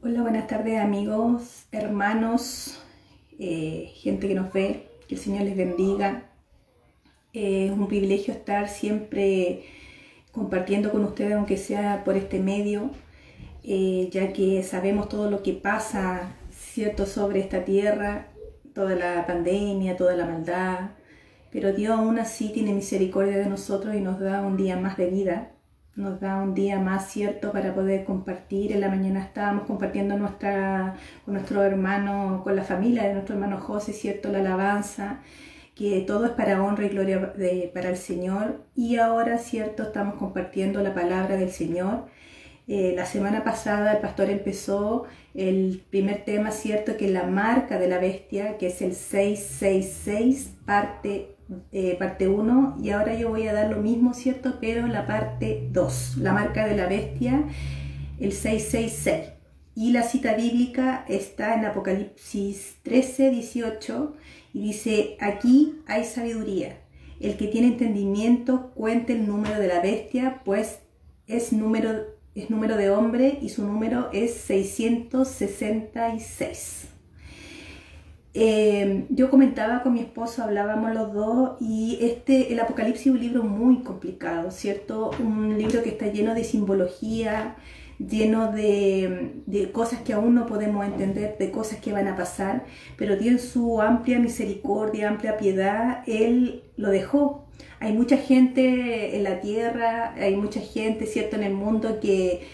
Hola, buenas tardes amigos, hermanos, gente que nos ve, que el Señor les bendiga. Es un privilegio estar siempre compartiendo con ustedes, aunque sea por este medio, ya que sabemos todo lo que pasa, ¿cierto?, sobre esta tierra, toda la pandemia, toda la maldad, pero Dios aún así tiene misericordia de nosotros y nos da un día más de vida. Nos da un día más, ¿cierto?, para poder compartir. En la mañana estábamos compartiendo con nuestro hermano, con la familia de nuestro hermano José, ¿cierto?, la alabanza, que todo es para honra y gloria para el Señor. Y ahora, ¿cierto?, estamos compartiendo la palabra del Señor. La semana pasada el pastor empezó el primer tema, ¿cierto?, que es la marca de la bestia, que es el 666, parte 1, y ahora yo voy a dar lo mismo, ¿cierto?, pero la parte 2, la marca de la bestia, el 666. Y la cita bíblica está en Apocalipsis 13:18 y dice: aquí hay sabiduría. El que tiene entendimiento cuente el número de la bestia, pues es número de hombre y su número es 666. Yo comentaba con mi esposo, hablábamos los dos, y el Apocalipsis es un libro muy complicado, ¿cierto? Un libro que está lleno de simbología, lleno de cosas que aún no podemos entender, de cosas que van a pasar, pero Dios en su amplia misericordia, amplia piedad, Él lo dejó. Hay mucha gente en la tierra, hay mucha gente, ¿cierto?, en el mundo que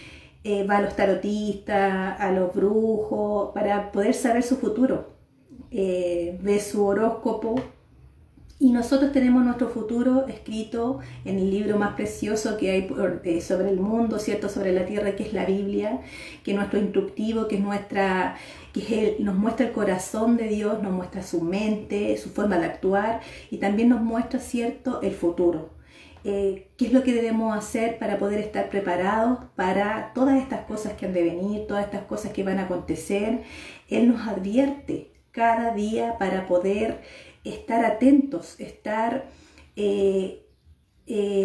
va a los tarotistas, a los brujos, para poder saber su futuro. Ve su horóscopo, y nosotros tenemos nuestro futuro escrito en el libro más precioso que hay sobre el mundo, ¿cierto?, sobre la tierra, que es la Biblia, que es nuestro instructivo, que nos muestra el corazón de Dios, nos muestra su mente, su forma de actuar, y también nos muestra, ¿cierto?, el futuro. ¿Qué es lo que debemos hacer para poder estar preparados para todas estas cosas que han de venir, todas estas cosas que van a acontecer? Él nos advierte cada día para poder estar atentos, estar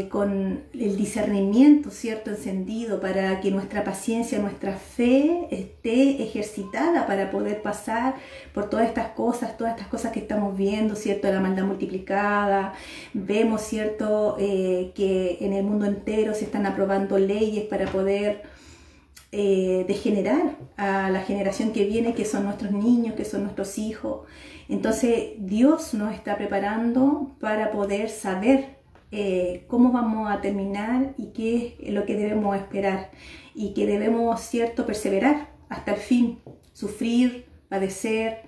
con el discernimiento, ¿cierto?, encendido, para que nuestra paciencia, nuestra fe esté ejercitada para poder pasar por todas estas cosas que estamos viendo, ¿cierto?, la maldad multiplicada. Vemos, ¿cierto?, que en el mundo entero se están aprobando leyes para poder degenerar a la generación que viene, que son nuestros niños, que son nuestros hijos. Entonces Dios nos está preparando para poder saber cómo vamos a terminar y qué es lo que debemos esperar, y que debemos, ¿cierto?, perseverar hasta el fin, sufrir, padecer,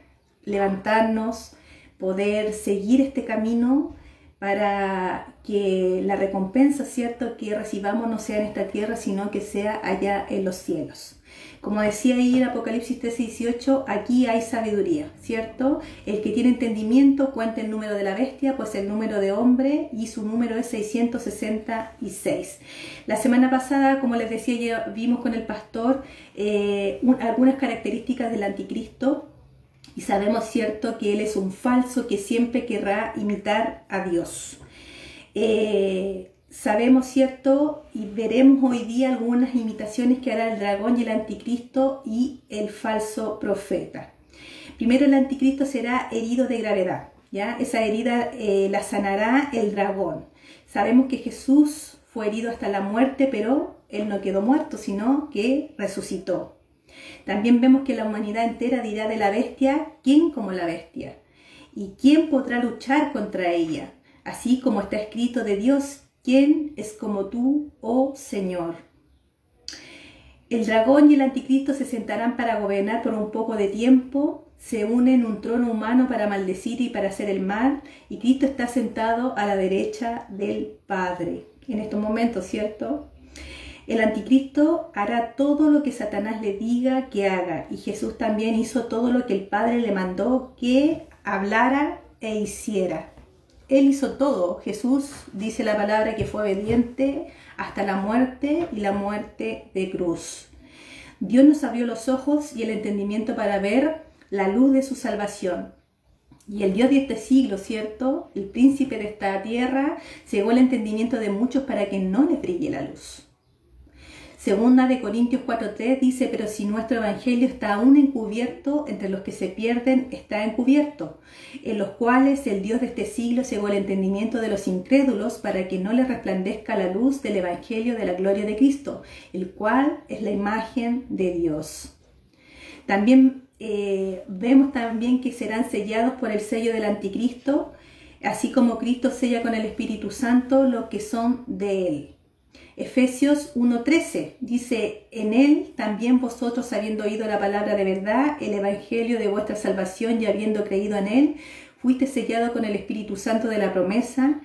levantarnos, poder seguir este camino, para que la recompensa, ¿cierto?, que recibamos no sea en esta tierra, sino que sea allá en los cielos. Como decía ahí en Apocalipsis 13:18, aquí hay sabiduría, ¿cierto? El que tiene entendimiento cuenta el número de la bestia, pues el número de hombre y su número es 666. La semana pasada, como les decía, ya vimos con el pastor algunas características del anticristo. Y sabemos, ¿cierto?, que él es un falso que siempre querrá imitar a Dios. Sabemos, ¿cierto?, y veremos hoy día algunas imitaciones que hará el dragón y el anticristo y el falso profeta. Primero, el anticristo será herido de gravedad, ¿ya? Esa herida la sanará el dragón. Sabemos que Jesús fue herido hasta la muerte, pero él no quedó muerto, sino que resucitó. También vemos que la humanidad entera dirá de la bestia: ¿quién como la bestia? ¿Y quién podrá luchar contra ella? Así como está escrito de Dios: ¿quién es como tú, oh Señor? El dragón y el anticristo se sentarán para gobernar por un poco de tiempo, se unen en un trono humano para maldecir y para hacer el mal, y Cristo está sentado a la derecha del Padre. En estos momentos, ¿cierto?, el anticristo hará todo lo que Satanás le diga que haga, y Jesús también hizo todo lo que el Padre le mandó que hablara e hiciera. Él hizo todo. Jesús, dice la palabra, que fue obediente hasta la muerte, y la muerte de cruz. Dios nos abrió los ojos y el entendimiento para ver la luz de su salvación. Y el Dios de este siglo, ¿cierto?, el príncipe de esta tierra, cegó el entendimiento de muchos para que no les brille la luz. Segunda de Corintios 4:3 dice, pero si nuestro evangelio está aún encubierto, entre los que se pierden está encubierto, en los cuales el Dios de este siglo cegó el entendimiento de los incrédulos para que no les resplandezca la luz del evangelio de la gloria de Cristo, el cual es la imagen de Dios. También vemos también que serán sellados por el sello del anticristo, así como Cristo sella con el Espíritu Santo los que son de él. Efesios 1:13 dice, en él también vosotros, habiendo oído la palabra de verdad, el evangelio de vuestra salvación, y habiendo creído en él, fuiste sellado con el Espíritu Santo de la promesa,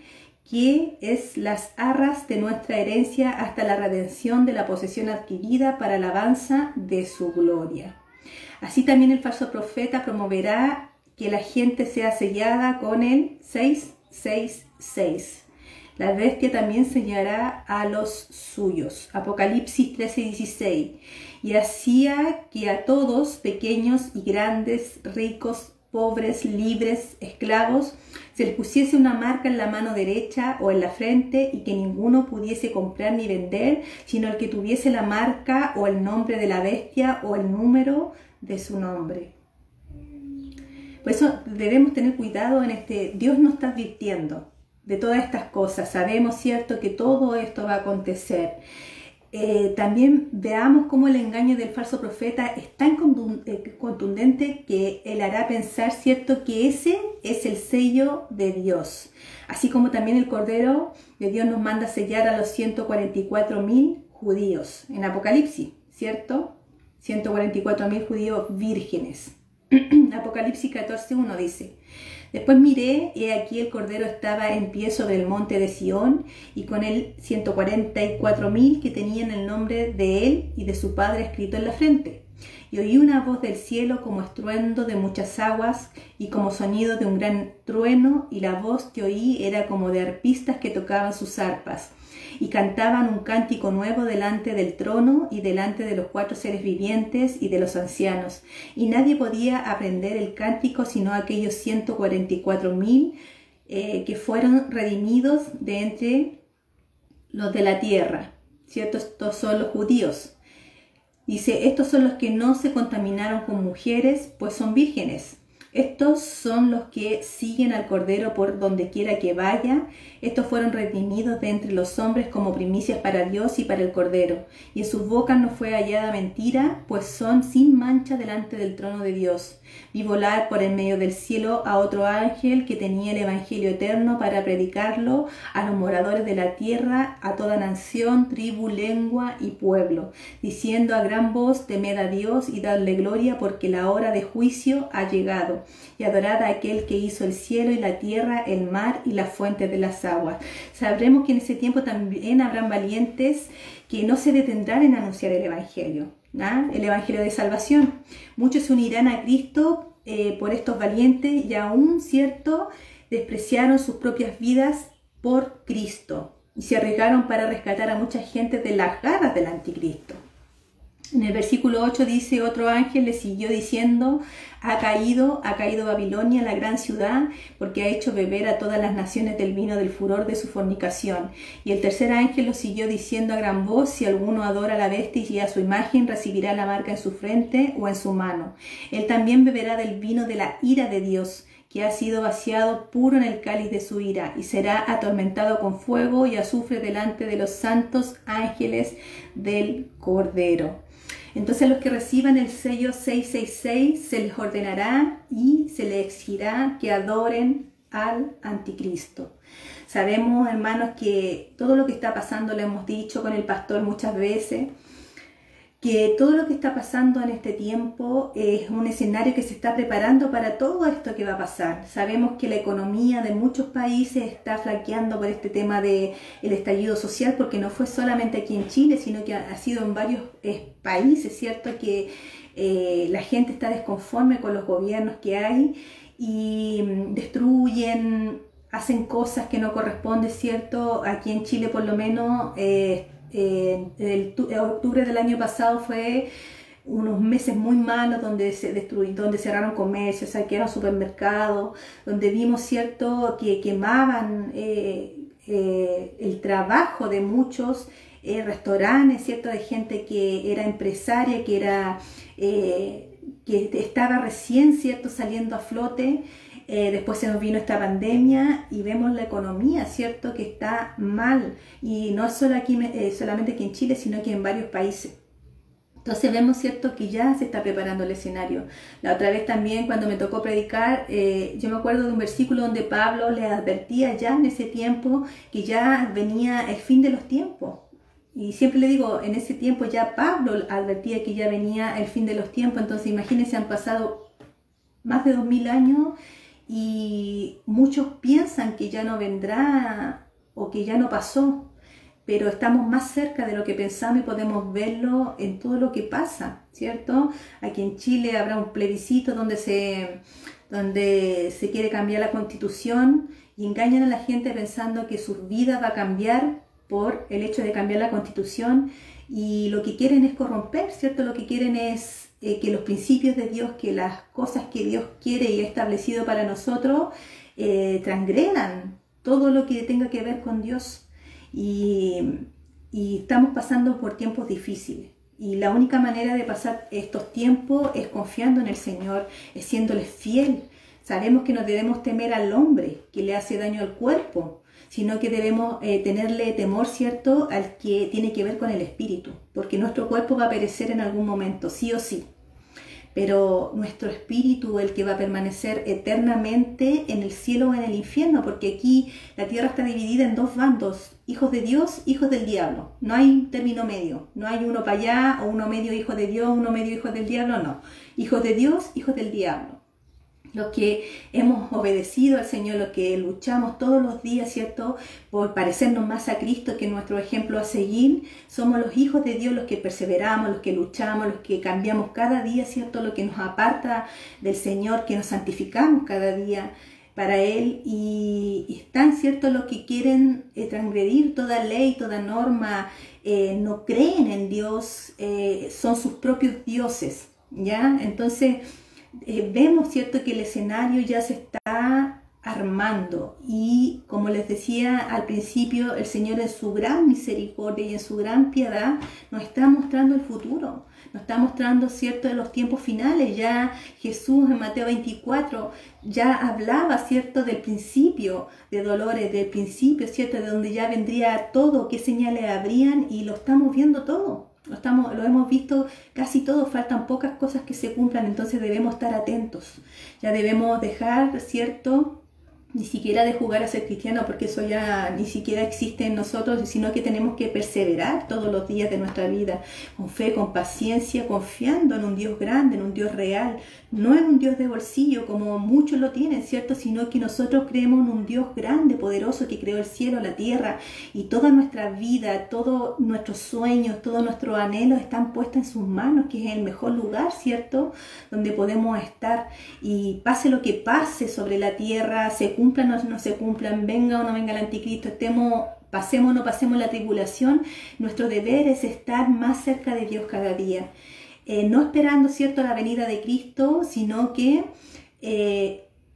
que es las arras de nuestra herencia hasta la redención de la posesión adquirida para alabanza de su gloria. Así también el falso profeta promoverá que la gente sea sellada con el 666. La bestia también sellará a los suyos. Apocalipsis 13:16. Y hacía que a todos, pequeños y grandes, ricos, pobres, libres, esclavos, se les pusiese una marca en la mano derecha o en la frente, y que ninguno pudiese comprar ni vender, sino el que tuviese la marca o el nombre de la bestia o el número de su nombre. Por eso debemos tener cuidado en Dios nos está advirtiendo de todas estas cosas. Sabemos, cierto, que todo esto va a acontecer. También veamos cómo el engaño del falso profeta es tan contundente que él hará pensar, cierto, que ese es el sello de Dios. Así como también el Cordero de Dios nos manda sellar a los 144.000 judíos en Apocalipsis, cierto, 144.000 judíos vírgenes. Apocalipsis 14:1 dice, después miré, y aquí el Cordero estaba en pie sobre el monte de Sión, y con él 144.000 que tenían el nombre de él y de su padre escrito en la frente. Y oí una voz del cielo como estruendo de muchas aguas y como sonido de un gran trueno, y la voz que oí era como de arpistas que tocaban sus arpas y cantaban un cántico nuevo delante del trono y delante de los 4 seres vivientes y de los ancianos. Y nadie podía aprender el cántico sino aquellos 144.000 que fueron redimidos de entre los de la tierra, ¿cierto? Estos son los judíos. Dice, estos son los que no se contaminaron con mujeres, pues son vírgenes. Estos son los que siguen al Cordero por donde quiera que vaya. Estos fueron redimidos de entre los hombres como primicias para Dios y para el Cordero. Y en sus bocas no fue hallada mentira, pues son sin mancha delante del trono de Dios. Vi volar por en medio del cielo a otro ángel que tenía el evangelio eterno para predicarlo a los moradores de la tierra, a toda nación, tribu, lengua y pueblo, diciendo a gran voz, temed a Dios y dadle gloria, porque la hora de juicio ha llegado, y adorad a aquel que hizo el cielo y la tierra, el mar y las fuentes de las aguas. Sabremos que en ese tiempo también habrán valientes que no se detendrán en anunciar el evangelio, el evangelio de salvación. Muchos se unirán a Cristo por estos valientes, y aún, cierto, despreciaron sus propias vidas por Cristo y se arriesgaron para rescatar a mucha gente de las garras del anticristo. En el versículo 8 dice, otro ángel le siguió diciendo, ha caído Babilonia, la gran ciudad, porque ha hecho beber a todas las naciones del vino del furor de su fornicación. Y el tercer ángel lo siguió diciendo a gran voz, si alguno adora a la bestia y a su imagen, recibirá la marca en su frente o en su mano. Él también beberá del vino de la ira de Dios, que ha sido vaciado puro en el cáliz de su ira, y será atormentado con fuego y azufre delante de los santos ángeles del Cordero. Entonces, a los que reciban el sello 666 se les ordenará y se les exigirá que adoren al anticristo. Sabemos, hermanos, que todo lo que está pasando, lo hemos dicho con el pastor muchas veces, que todo lo que está pasando en este tiempo es un escenario que se está preparando para todo esto que va a pasar. Sabemos que la economía de muchos países está flaqueando por este tema del estallido social, porque no fue solamente aquí en Chile, sino que ha sido en varios países, ¿cierto? Que la gente está desconforme con los gobiernos que hay y destruyen, hacen cosas que no corresponden, ¿cierto? Aquí en Chile, por lo menos, octubre del año pasado fue unos meses muy malos donde donde cerraron comercios, saquearon supermercados, donde vimos, cierto, que quemaban el trabajo de muchos restaurantes, ¿cierto? De gente que era empresaria, que estaba recién, ¿cierto? Saliendo a flote. Después se nos vino esta pandemia y vemos la economía, ¿cierto? Que está mal. Y no solo aquí, solamente aquí en Chile, sino que en varios países. Entonces vemos, ¿cierto?, que ya se está preparando el escenario. La otra vez también, cuando me tocó predicar, yo me acuerdo de un versículo donde Pablo le advertía ya en ese tiempo que ya venía el fin de los tiempos. Y siempre le digo, en ese tiempo ya Pablo advertía que ya venía el fin de los tiempos. Entonces imagínense, han pasado más de 2000 años y muchos piensan que ya no vendrá o que ya no pasó. Pero estamos más cerca de lo que pensamos y podemos verlo en todo lo que pasa, ¿cierto? Aquí en Chile habrá un plebiscito donde se quiere cambiar la Constitución y engañan a la gente pensando que su vida va a cambiar por el hecho de cambiar la Constitución, y lo que quieren es corromper, ¿cierto? Lo que quieren es que los principios de Dios, que las cosas que Dios quiere y ha establecido para nosotros, transgredan todo lo que tenga que ver con Dios. Y estamos pasando por tiempos difíciles, y la única manera de pasar estos tiempos es confiando en el Señor, es siéndole fiel. Sabemos que no debemos temer al hombre que le hace daño al cuerpo, sino que debemos tenerle temor, ¿cierto?, al que tiene que ver con el espíritu, porque nuestro cuerpo va a perecer en algún momento, sí o sí. Pero nuestro espíritu, el que va a permanecer eternamente en el cielo o en el infierno, porque aquí la tierra está dividida en dos bandos, hijos de Dios, hijos del diablo. No hay término medio, no hay uno para allá o uno medio hijo de Dios, uno medio hijo del diablo, no. Hijos de Dios, hijos del diablo. Los que hemos obedecido al Señor, los que luchamos todos los días, ¿cierto?, por parecernos más a Cristo, que nuestro ejemplo a seguir, somos los hijos de Dios, los que perseveramos, los que luchamos, los que cambiamos cada día, ¿cierto?, lo que nos aparta del Señor, que nos santificamos cada día para Él, y están, ¿cierto?, los que quieren transgredir toda ley, toda norma, no creen en Dios, son sus propios dioses, ¿ya? Entonces vemos, ¿cierto?, que el escenario ya se está armando, y como les decía al principio, el Señor en su gran misericordia y en su gran piedad nos está mostrando el futuro, nos está mostrando, ¿cierto?, de los tiempos finales. Ya Jesús en Mateo 24 ya hablaba, ¿cierto?, del principio de dolores, del principio, ¿cierto?, de donde ya vendría todo, qué señales habrían, y lo estamos viendo todo. Lo hemos visto casi todo, faltan pocas cosas que se cumplan, entonces debemos estar atentos. Ya debemos dejar, ¿cierto?, ni siquiera de jugar a ser cristiano, porque eso ya ni siquiera existe en nosotros, sino que tenemos que perseverar todos los días de nuestra vida, con fe, con paciencia, confiando en un Dios grande, en un Dios real, no en un Dios de bolsillo como muchos lo tienen, ¿cierto?, sino que nosotros creemos en un Dios grande, poderoso, que creó el cielo, la tierra, y toda nuestra vida, todos nuestros sueños, todos nuestros anhelos están puestos en sus manos, que es el mejor lugar, ¿cierto?, donde podemos estar. Y pase lo que pase sobre la tierra, se cumplan o no se cumplan, venga o no venga el anticristo, pasemos o no pasemos la tribulación, nuestro deber es estar más cerca de Dios cada día. No esperando, ¿cierto?, la venida de Cristo, sino que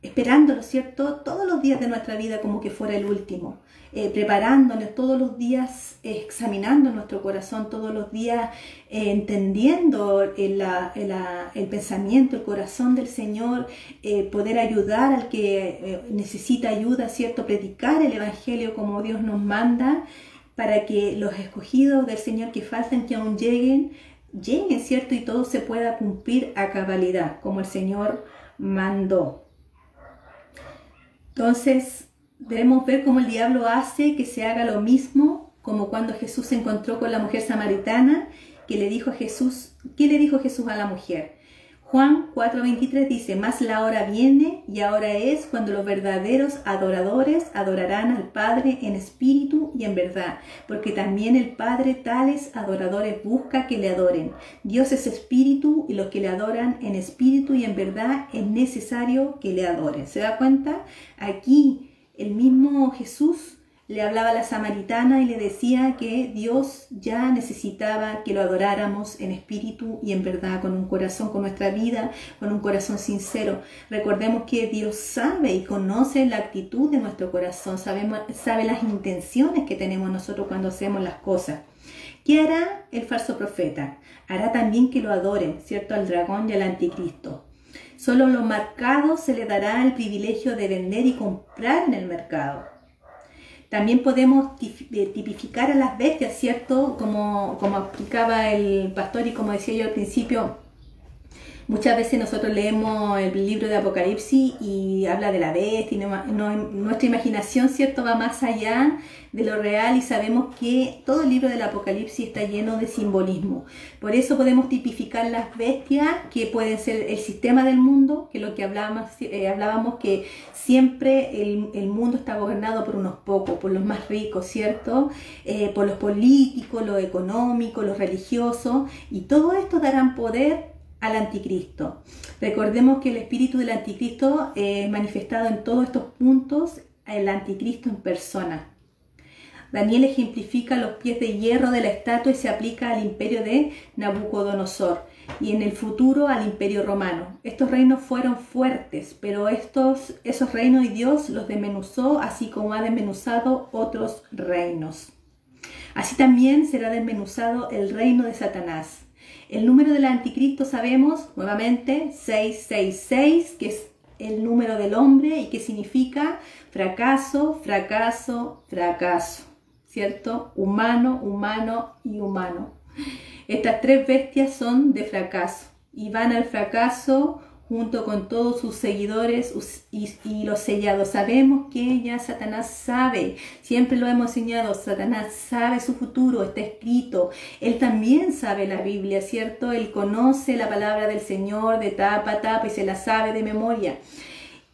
esperándolo, ¿cierto?, todos los días de nuestra vida como que fuera el último, preparándonos todos los días, examinando nuestro corazón todos los días, entendiendo el pensamiento, el corazón del Señor, poder ayudar al que necesita ayuda, ¿cierto?, predicar el Evangelio como Dios nos manda, para que los escogidos del Señor que faltan, que aún lleguen, ¿cierto?, y todo se pueda cumplir a cabalidad, como el Señor mandó. Entonces, debemos ver cómo el diablo hace que se haga lo mismo, como cuando Jesús se encontró con la mujer samaritana, que le dijo a Jesús, ¿qué le dijo Jesús a la mujer? Juan 4:23 dice, mas la hora viene y ahora es cuando los verdaderos adoradores adorarán al Padre en espíritu y en verdad, porque también el Padre tales adoradores busca que le adoren. Dios es espíritu, y los que le adoran en espíritu y en verdad es necesario que le adoren. ¿Se da cuenta? Aquí el mismo Jesús le hablaba a la samaritana y le decía que Dios ya necesitaba que lo adoráramos en espíritu y en verdad, con un corazón, con nuestra vida, con un corazón sincero. Recordemos que Dios sabe y conoce la actitud de nuestro corazón, sabe las intenciones que tenemos nosotros cuando hacemos las cosas. ¿Qué hará el falso profeta? Hará también que lo adoren, ¿cierto? Al dragón y al anticristo. Solo a los marcados se les dará el privilegio de vender y comprar en el mercado. También podemos tipificar a las bestias, ¿cierto? Como explicaba el pastor y como decía yo al principio, muchas veces nosotros leemos el libro de Apocalipsis y habla de la bestia y nuestra imaginación, ¿cierto?, va más allá de lo real y sabemos que todo el libro del Apocalipsis está lleno de simbolismo. Por eso podemos tipificar las bestias que pueden ser el sistema del mundo, que es lo que hablábamos que siempre el mundo está gobernado por unos pocos, por los más ricos, ¿cierto? Por los políticos, los económicos, los religiosos, y todo esto darán poder al anticristo. Recordemos que el espíritu del anticristo manifestado en todos estos puntos, el anticristo en persona. Daniel ejemplifica los pies de hierro de la estatua y se aplica al imperio de Nabucodonosor y en el futuro al imperio romano. Estos reinos fueron fuertes, pero esos reinos y Dios los desmenuzó, así como ha desmenuzado otros reinos. Así también será desmenuzado el reino de Satanás. El número del anticristo sabemos, nuevamente, 666, que es el número del hombre y que significa fracaso, fracaso, fracaso, ¿cierto? Humano, humano y humano. Estas tres bestias son de fracaso y van al fracaso junto con todos sus seguidores y los sellados. Sabemos que ya Satanás sabe, siempre lo hemos enseñado, Satanás sabe su futuro, está escrito. Él también sabe la Biblia, ¿cierto? Él conoce la palabra del Señor de tapa a tapa y se la sabe de memoria.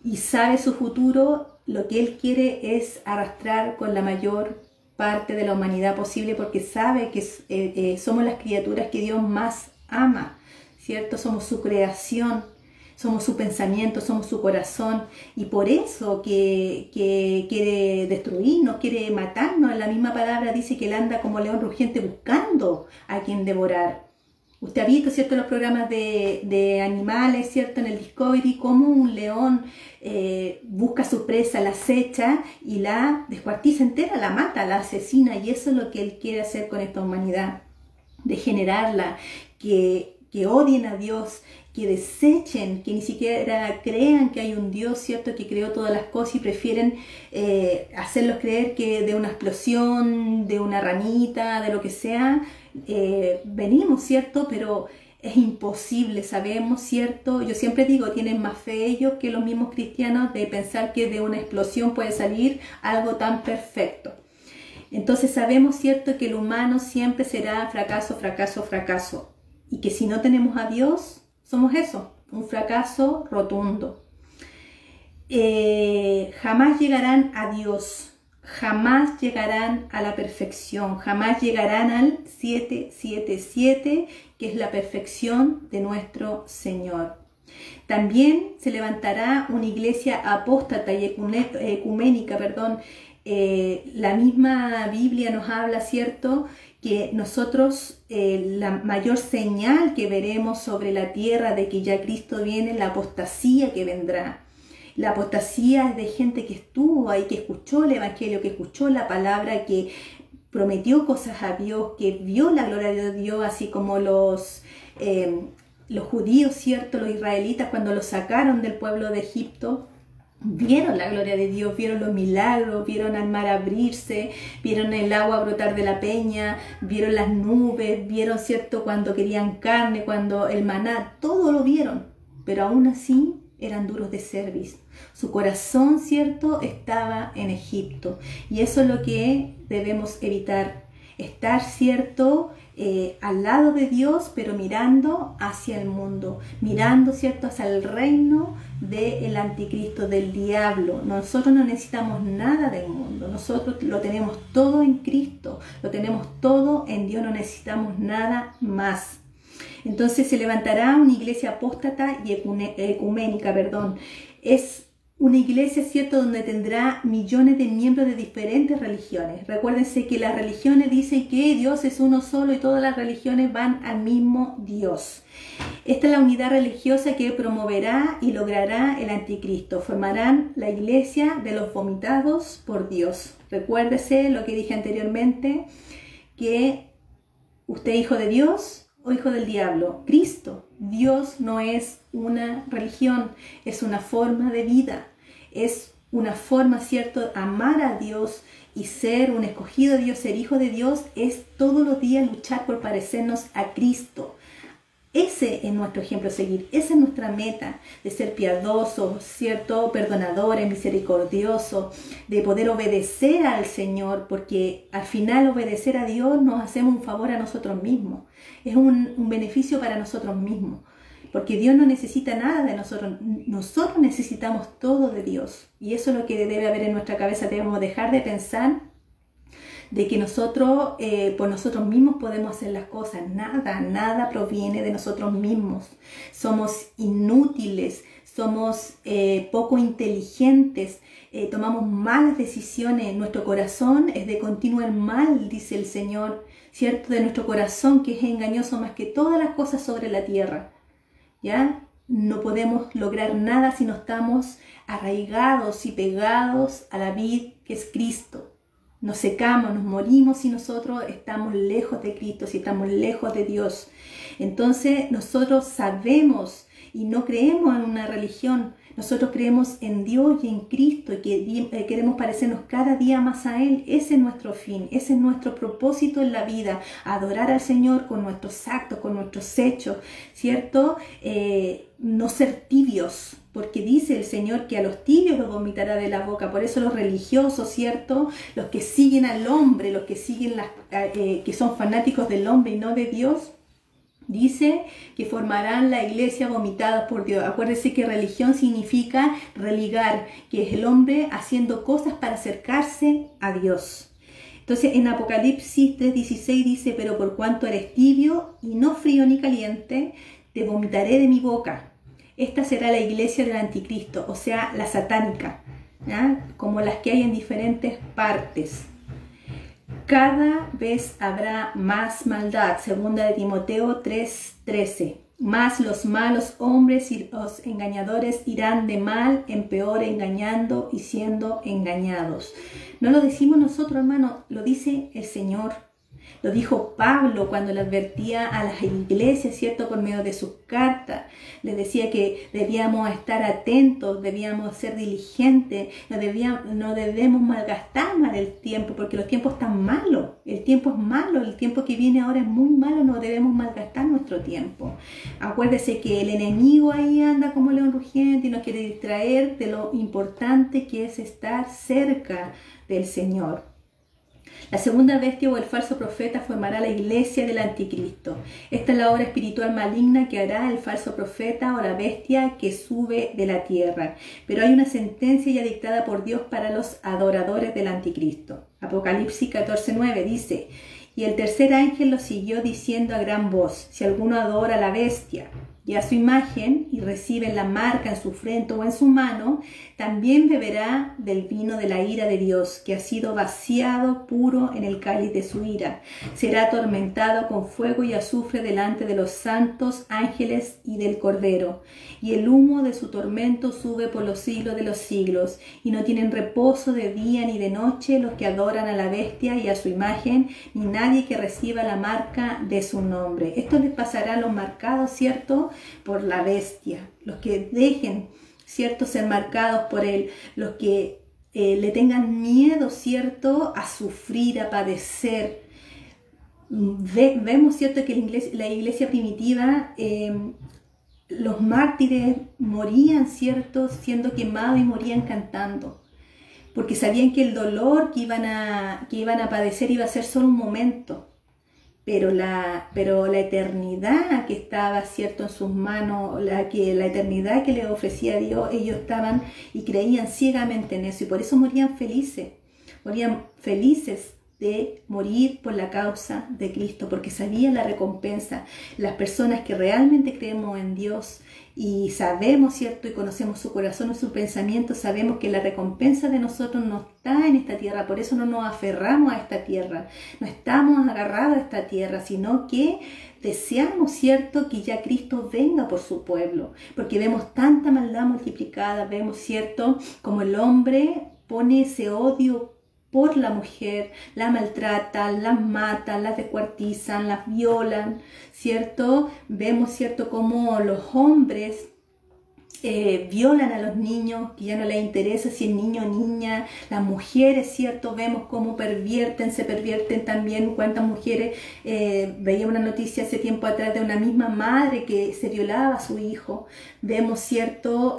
Y sabe su futuro, lo que él quiere es arrastrar con la mayor parte de la humanidad posible porque sabe que somos las criaturas que Dios más ama, ¿cierto? Somos su creación. Somos su pensamiento, somos su corazón y por eso que quiere destruirnos, quiere matarnos. En la misma palabra dice que él anda como león rugiente buscando a quien devorar. Usted ha visto, ¿cierto?, los programas de animales, ¿cierto?, en el Discovery, cómo un león busca su presa, la acecha y la descuartiza entera, la mata, la asesina. Y eso es lo que él quiere hacer con esta humanidad, degenerarla, que odien a Dios, que desechen, que ni siquiera crean que hay un Dios, ¿cierto?, que creó todas las cosas y prefieren hacerlos creer que de una explosión, de una ranita, de lo que sea, venimos, ¿cierto? Pero es imposible, sabemos, ¿cierto? Yo siempre digo, tienen más fe ellos que los mismos cristianos de pensar que de una explosión puede salir algo tan perfecto. Entonces sabemos, ¿cierto?, que el humano siempre será fracaso, fracaso, fracaso. Y que si no tenemos a Dios, somos eso, un fracaso rotundo. Jamás llegarán a Dios, jamás llegarán a la perfección, jamás llegarán al 777, que es la perfección de nuestro Señor. También se levantará una iglesia apóstata y ecuménica, la misma Biblia nos habla, ¿cierto?, que nosotros, la mayor señal que veremos sobre la tierra de que ya Cristo viene, la apostasía que vendrá. La apostasía es de gente que estuvo ahí, que escuchó el Evangelio, que escuchó la palabra, que prometió cosas a Dios, que vio la gloria de Dios, así como los judíos, ¿cierto?, los israelitas, cuando los sacaron del pueblo de Egipto, vieron la gloria de Dios, vieron los milagros, vieron al mar abrirse, vieron el agua brotar de la peña, vieron las nubes, vieron, ¿cierto?, cuando querían carne, cuando el maná, todo lo vieron, pero aún así eran duros de cerviz. Su corazón, ¿cierto?, estaba en Egipto y eso es lo que debemos evitar, estar, ¿cierto?, al lado de Dios, pero mirando hacia el mundo, mirando, ¿cierto?, hacia el reino del anticristo, del diablo. Nosotros no necesitamos nada del mundo, nosotros lo tenemos todo en Cristo, lo tenemos todo en Dios, no necesitamos nada más. Entonces se levantará una iglesia apóstata y ecuménica, es una iglesia, ¿cierto?, donde tendrá millones de miembros de diferentes religiones. Recuérdense que las religiones dicen que Dios es uno solo y todas las religiones van al mismo Dios. Esta es la unidad religiosa que promoverá y logrará el anticristo. Formarán la iglesia de los vomitados por Dios. Recuérdese lo que dije anteriormente, que ¿Usted es hijo de Dios o hijo del diablo? Cristo. Dios no es una religión, es una forma de vida. Es una forma, ¿cierto? Amar a Dios y ser un escogido de Dios, ser hijo de Dios, es todos los días luchar por parecernos a Cristo. Ese es nuestro ejemplo a seguir, esa es nuestra meta, de ser piadosos, ¿cierto? Perdonadores, misericordiosos, de poder obedecer al Señor, porque al final obedecer a Dios nos hacemos un favor a nosotros mismos, es un beneficio para nosotros mismos, porque Dios no necesita nada de nosotros, nosotros necesitamos todo de Dios, y eso es lo que debe haber en nuestra cabeza. Debemos dejar de pensar de que nosotros, por nosotros mismos podemos hacer las cosas. Nada proviene de nosotros mismos. Somos inútiles, somos poco inteligentes, tomamos malas decisiones. Nuestro corazón es de continuo el mal, dice el Señor, ¿cierto? De nuestro corazón, que es engañoso más que todas las cosas sobre la tierra, ¿ya? No podemos lograr nada si no estamos arraigados y pegados a la vid que es Cristo. Nos secamos, nos morimos si nosotros estamos lejos de Cristo, si estamos lejos de Dios. Entonces nosotros sabemos y no creemos en una religión. Nosotros creemos en Dios y en Cristo y que queremos parecernos cada día más a Él. Ese es nuestro fin, ese es nuestro propósito en la vida. Adorar al Señor con nuestros actos, con nuestros hechos, ¿cierto? No ser tibios, porque dice el Señor que a los tibios los vomitará de la boca. Por eso los religiosos, ¿cierto? Los que siguen al hombre, los que siguen que son fanáticos del hombre y no de Dios, dice que formarán la iglesia vomitada por Dios. Acuérdense que religión significa religar, que es el hombre haciendo cosas para acercarse a Dios. Entonces en Apocalipsis 3:16 dice: pero por cuanto eres tibio y no frío ni caliente, te vomitaré de mi boca. Esta será la iglesia del anticristo, o sea, la satánica, ¿ya? Como las que hay en diferentes partes. Cada vez habrá más maldad, segunda de Timoteo 3:13. Más los malos hombres y los engañadores irán de mal en peor, engañando y siendo engañados. No lo decimos nosotros, hermano, lo dice el Señor. Lo dijo Pablo cuando le advertía a las iglesias, ¿cierto? Por medio de sus cartas. Les decía que debíamos estar atentos, debíamos ser diligentes, no debemos malgastar mal el tiempo, porque los tiempos están malos. El tiempo es malo, el tiempo que viene ahora es muy malo, no debemos malgastar nuestro tiempo. Acuérdese que el enemigo ahí anda como león rugiente y nos quiere distraer de lo importante que es estar cerca del Señor. La segunda bestia o el falso profeta formará la iglesia del anticristo. Esta es la obra espiritual maligna que hará el falso profeta o la bestia que sube de la tierra. Pero hay una sentencia ya dictada por Dios para los adoradores del anticristo. Apocalipsis 14:9 dice: y el tercer ángel lo siguió diciendo a gran voz: si alguno adora a la bestia y a su imagen y recibe la marca en su frente o en su mano, también beberá del vino de la ira de Dios, que ha sido vaciado puro en el cáliz de su ira. Será atormentado con fuego y azufre delante de los santos ángeles y del Cordero. Y el humo de su tormento sube por los siglos de los siglos, y no tienen reposo de día ni de noche los que adoran a la bestia y a su imagen, ni nadie que reciba la marca de su nombre. Esto les pasará a los marcados, ¿cierto?, por la bestia, los que dejen, ¿cierto?, ser marcados por él, los que le tengan miedo, ¿cierto?, a sufrir, a padecer. Vemos, ¿cierto?, que la iglesia primitiva, los mártires morían, ¿cierto?, siendo quemados y morían cantando, porque sabían que el dolor que iban a padecer iba a ser solo un momento. Pero la eternidad que estaba, ¿cierto?, en sus manos, la eternidad que les ofrecía Dios, ellos estaban y creían ciegamente en eso, y por eso morían felices de morir por la causa de Cristo, porque sabían la recompensa. Las personas que realmente creemos en Dios y sabemos, ¿cierto?, y conocemos su corazón y su pensamiento, sabemos que la recompensa de nosotros no está en esta tierra. Por eso no nos aferramos a esta tierra, no estamos agarrados a esta tierra, sino que deseamos, ¿cierto?, que ya Cristo venga por su pueblo, porque vemos tanta maldad multiplicada, vemos, ¿cierto?, como el hombre pone ese odio por la mujer, la maltratan, las matan, las descuartizan, las violan, ¿cierto? Vemos, ¿cierto?, cómo los hombres violan a los niños, que ya no les interesa si es niño o niña. Las mujeres, ¿cierto? Vemos cómo se pervierten también. Cuántas mujeres, veía una noticia hace tiempo atrás de una misma madre que se violaba a su hijo. Vemos, ¿cierto?,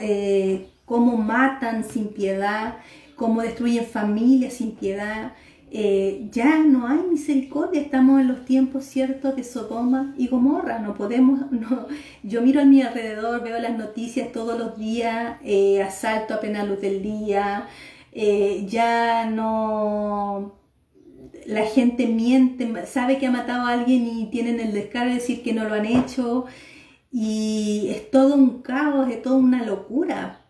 cómo matan sin piedad, cómo destruyen familias sin piedad. Ya no hay misericordia, estamos en los tiempos, ¿cierto?, de Sodoma y Gomorra. No podemos, yo miro a mi alrededor, veo las noticias todos los días, asalto a plena luz del día, ya no, la gente miente, sabe que ha matado a alguien y tienen el descaro de decir que no lo han hecho, y es todo un caos, es toda una locura.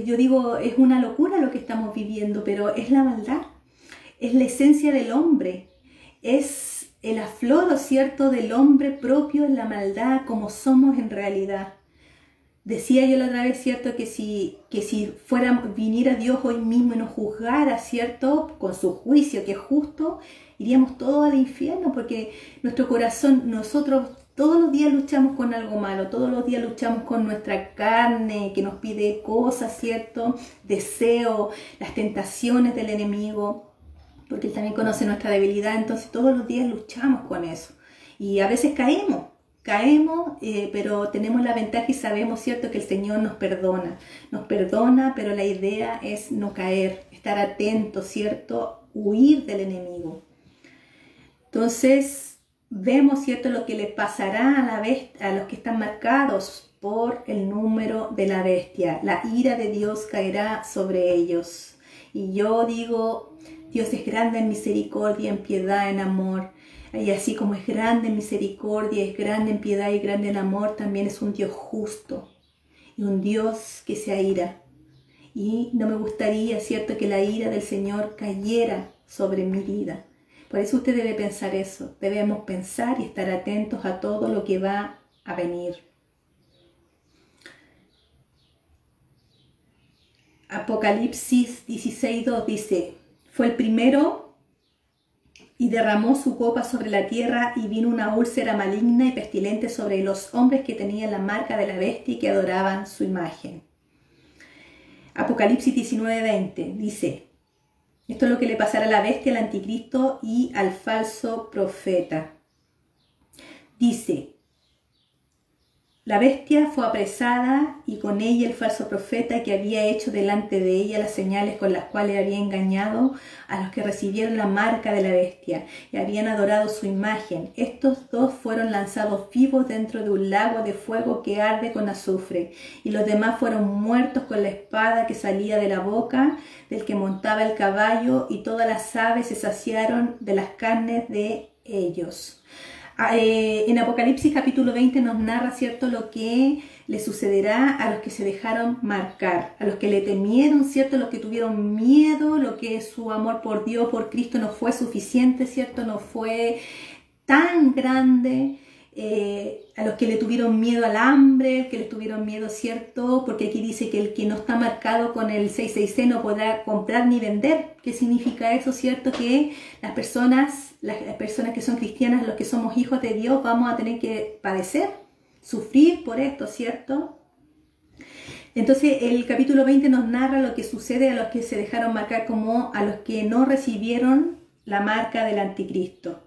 Yo digo, es una locura lo que estamos viviendo, pero es la maldad. Es la esencia del hombre, es el afloro, ¿cierto?, del hombre propio en la maldad, como somos en realidad. Decía yo la otra vez, ¿cierto?, que si viniera Dios hoy mismo y nos juzgara, ¿cierto?, con su juicio que es justo, iríamos todos al infierno, porque nuestro corazón, nosotros todos los días luchamos con algo malo, todos los días luchamos con nuestra carne que nos pide cosas, ¿cierto?, deseo, las tentaciones del enemigo, porque Él también conoce nuestra debilidad. Entonces todos los días luchamos con eso. Y a veces caemos, pero tenemos la ventaja y sabemos, ¿cierto?, que el Señor nos perdona, pero la idea es no caer, estar atentos, ¿cierto?, huir del enemigo. Entonces vemos, ¿cierto?, lo que les pasará a los que están marcados por el número de la bestia. La ira de Dios caerá sobre ellos. Y yo digo, Dios es grande en misericordia, en piedad, en amor. Y así como es grande en misericordia, es grande en piedad y grande en amor, también es un Dios justo y un Dios que se aira. Y no me gustaría, ¿cierto?, que la ira del Señor cayera sobre mi vida. Por eso usted debe pensar eso. Debemos pensar y estar atentos a todo lo que va a venir. Apocalipsis 16:2 dice: fue el primero y derramó su copa sobre la tierra, y vino una úlcera maligna y pestilente sobre los hombres que tenían la marca de la bestia y que adoraban su imagen. Apocalipsis 19:20 dice: esto es lo que le pasará a la bestia, al anticristo y al falso profeta. Dice: la bestia fue apresada, y con ella el falso profeta, que había hecho delante de ella las señales con las cuales había engañado a los que recibieron la marca de la bestia y habían adorado su imagen. Estos dos fueron lanzados vivos dentro de un lago de fuego que arde con azufre, y los demás fueron muertos con la espada que salía de la boca del que montaba el caballo, y todas las aves se saciaron de las carnes de ellos. En Apocalipsis capítulo 20 nos narra, ¿cierto?, lo que le sucederá a los que se dejaron marcar, a los que le temieron, ¿cierto?, los que tuvieron miedo, lo que su amor por Dios, por Cristo no fue suficiente, ¿cierto?, no fue tan grande, a los que le tuvieron miedo al hambre, que le tuvieron miedo, ¿cierto?, porque aquí dice que el que no está marcado con el 666 no podrá comprar ni vender. ¿Qué significa eso, cierto? Que las personas que son cristianas, los que somos hijos de Dios, vamos a tener que padecer, sufrir por esto, ¿cierto? Entonces el capítulo 20 nos narra lo que sucede a los que se dejaron marcar, como a los que no recibieron la marca del anticristo.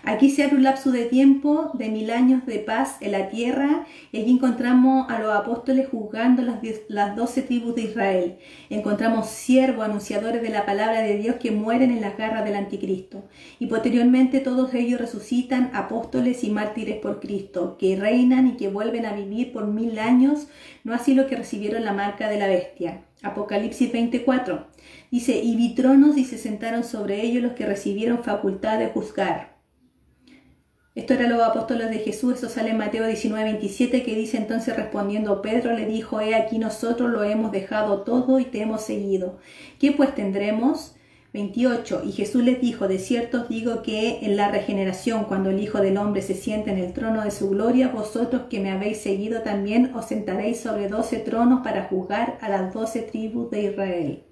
Aquí se abre un lapso de tiempo de 1000 años de paz en la tierra, y allí encontramos a los apóstoles juzgando las 12 tribus de Israel. Encontramos siervos, anunciadores de la palabra de Dios, que mueren en las garras del anticristo. Y posteriormente todos ellos resucitan, apóstoles y mártires por Cristo, que reinan y que vuelven a vivir por 1000 años, no así los que recibieron la marca de la bestia. Apocalipsis 24 dice: y vi tronos y se sentaron sobre ellos los que recibieron facultad de juzgar. Esto eran los apóstoles de Jesús. Eso sale en Mateo 19:27, que dice: entonces respondiendo Pedro le dijo: he aquí nosotros lo hemos dejado todo y te hemos seguido. ¿Qué pues tendremos? 28. Y Jesús les dijo: de cierto os digo que en la regeneración, cuando el Hijo del Hombre se siente en el trono de su gloria, vosotros que me habéis seguido también os sentaréis sobre 12 tronos para juzgar a las 12 tribus de Israel.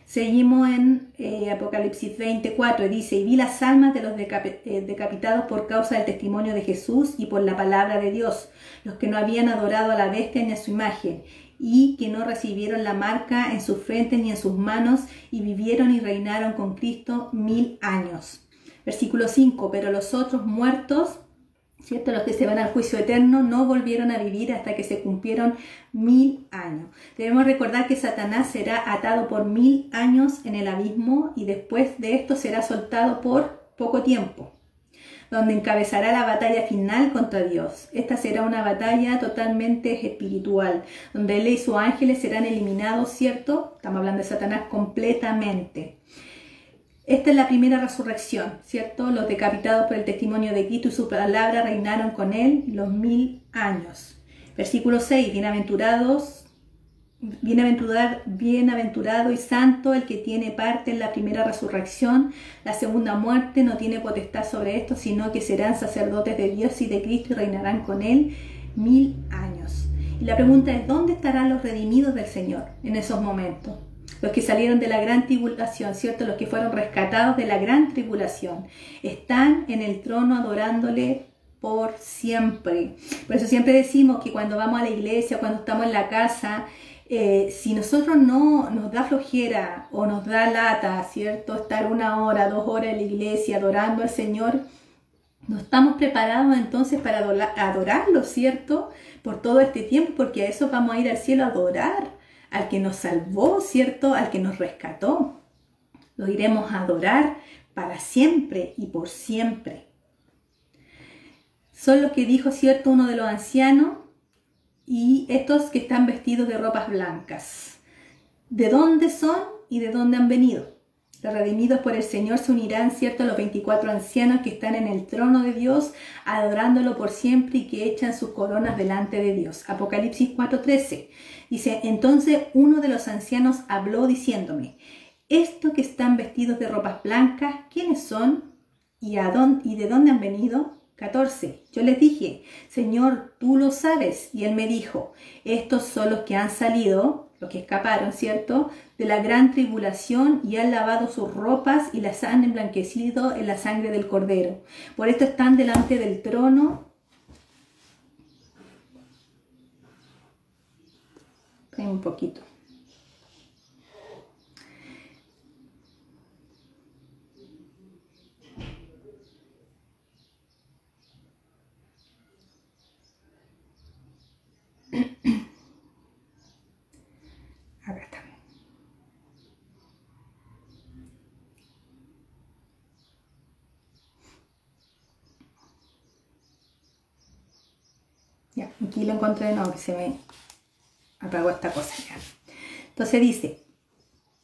Seguimos en Apocalipsis 24, dice, y vi las almas de los decapitados por causa del testimonio de Jesús y por la palabra de Dios, los que no habían adorado a la bestia ni a su imagen, y que no recibieron la marca en sus frentes ni en sus manos, y vivieron y reinaron con Cristo 1000 años. Versículo 5, pero los otros muertos, ¿cierto? Los que se van al juicio eterno, no volvieron a vivir hasta que se cumplieron 1000 años. Debemos recordar que Satanás será atado por 1000 años en el abismo y después de esto será soltado por poco tiempo, donde encabezará la batalla final contra Dios. Esta será una batalla totalmente espiritual, donde él y sus ángeles serán eliminados, ¿cierto? Estamos hablando de Satanás completamente. Esta es la primera resurrección, ¿cierto? Los decapitados por el testimonio de Cristo y su palabra reinaron con él los 1000 años. Versículo 6, bienaventurado y santo el que tiene parte en la primera resurrección. La segunda muerte no tiene potestad sobre esto, sino que serán sacerdotes de Dios y de Cristo y reinarán con él 1000 años. Y la pregunta es, ¿dónde estarán los redimidos del Señor en esos momentos? Los que salieron de la gran tribulación, ¿cierto? Los que fueron rescatados de la gran tribulación. Están en el trono adorándole por siempre. Por eso siempre decimos que cuando vamos a la iglesia, cuando estamos en la casa, si nosotros no nos da flojera o nos da lata, ¿cierto? Estar 1 hora, 2 horas en la iglesia adorando al Señor, no estamos preparados entonces para adorarlo, ¿cierto? Por todo este tiempo, porque a eso vamos a ir al cielo a adorar al que nos salvó, ¿cierto? Al que nos rescató. Lo iremos a adorar para siempre y por siempre. Son los que dijo, ¿cierto?, uno de los ancianos, y estos que están vestidos de ropas blancas. ¿De dónde son y de dónde han venido? Los redimidos por el Señor se unirán, ¿cierto?, a los 24 ancianos que están en el trono de Dios, adorándolo por siempre y que echan sus coronas delante de Dios. Apocalipsis 4:13 dice, entonces uno de los ancianos habló diciéndome, estos que están vestidos de ropas blancas, ¿quiénes son? ¿Y de dónde han venido? 14. Yo les dije, Señor, tú lo sabes. Y él me dijo, estos son los que han salido, los que escaparon, ¿cierto?, de la gran tribulación y han lavado sus ropas y las han emblanquecido en la sangre del Cordero. Por esto están delante del trono. Un poquito. Acá está. Ya, aquí lo encontré de nuevo, que se me apagó esta cosa ya. Entonces dice,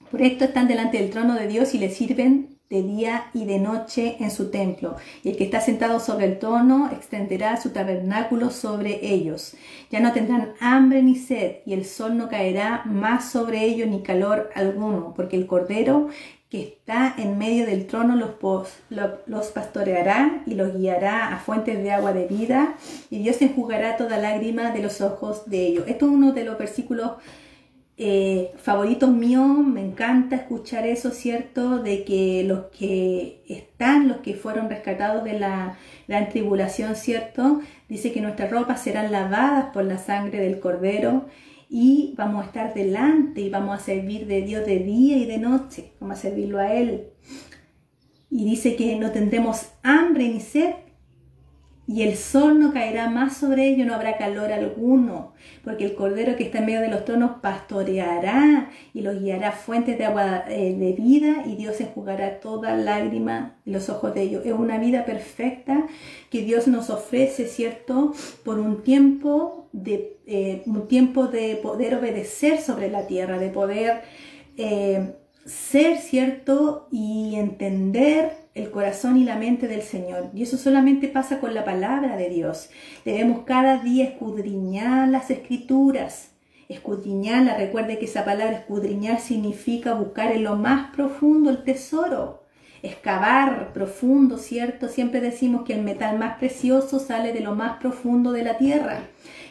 por esto están delante del trono de Dios y le sirven de día y de noche en su templo. Y el que está sentado sobre el trono extenderá su tabernáculo sobre ellos. Ya no tendrán hambre ni sed, y el sol no caerá más sobre ellos ni calor alguno, porque el Cordero que está en medio del trono los pastoreará y los guiará a fuentes de agua de vida, y Dios enjugará toda lágrima de los ojos de ellos. Esto es uno de los versículos favoritos míos. Me encanta escuchar eso, ¿cierto? De que los que fueron rescatados de la gran tribulación, ¿cierto? Dice que nuestras ropas serán lavadas por la sangre del Cordero y vamos a estar delante y vamos a servir de Dios de día y de noche. Vamos a servirlo a Él. Y dice que no tendremos hambre ni sed, y el sol no caerá más sobre ellos, no habrá calor alguno, porque el Cordero que está en medio de los tronos pastoreará y los guiará a fuentes de agua de vida, y Dios enjugará toda lágrima de los ojos de ellos. Es una vida perfecta que Dios nos ofrece, ¿cierto?, por un tiempo de poder obedecer sobre la tierra, de poder ser, ¿cierto?, y entender el corazón y la mente del Señor. Y eso solamente pasa con la palabra de Dios. Debemos cada día escudriñar las Escrituras. Escudriñarla, recuerde que esa palabra escudriñar significa buscar en lo más profundo el tesoro. Excavar profundo, ¿cierto? Siempre decimos que el metal más precioso sale de lo más profundo de la tierra.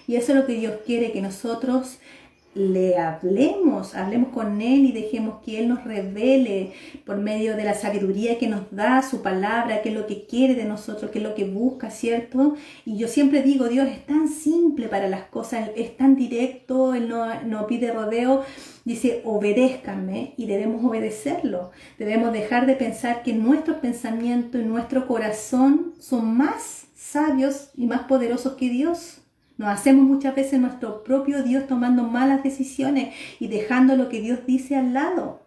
Y eso es lo que Dios quiere, que nosotros le hablemos con Él y dejemos que Él nos revele por medio de la sabiduría que nos da su palabra, qué es lo que quiere de nosotros, qué es lo que busca, ¿cierto? Y yo siempre digo, Dios es tan simple para las cosas, es tan directo, Él no pide rodeo, dice, obedézcanme y debemos obedecerlo. Debemos dejar de pensar que nuestros pensamientos y nuestro corazón son más sabios y más poderosos que Dios. Nos hacemos muchas veces nuestro propio Dios tomando malas decisiones y dejando lo que Dios dice al lado.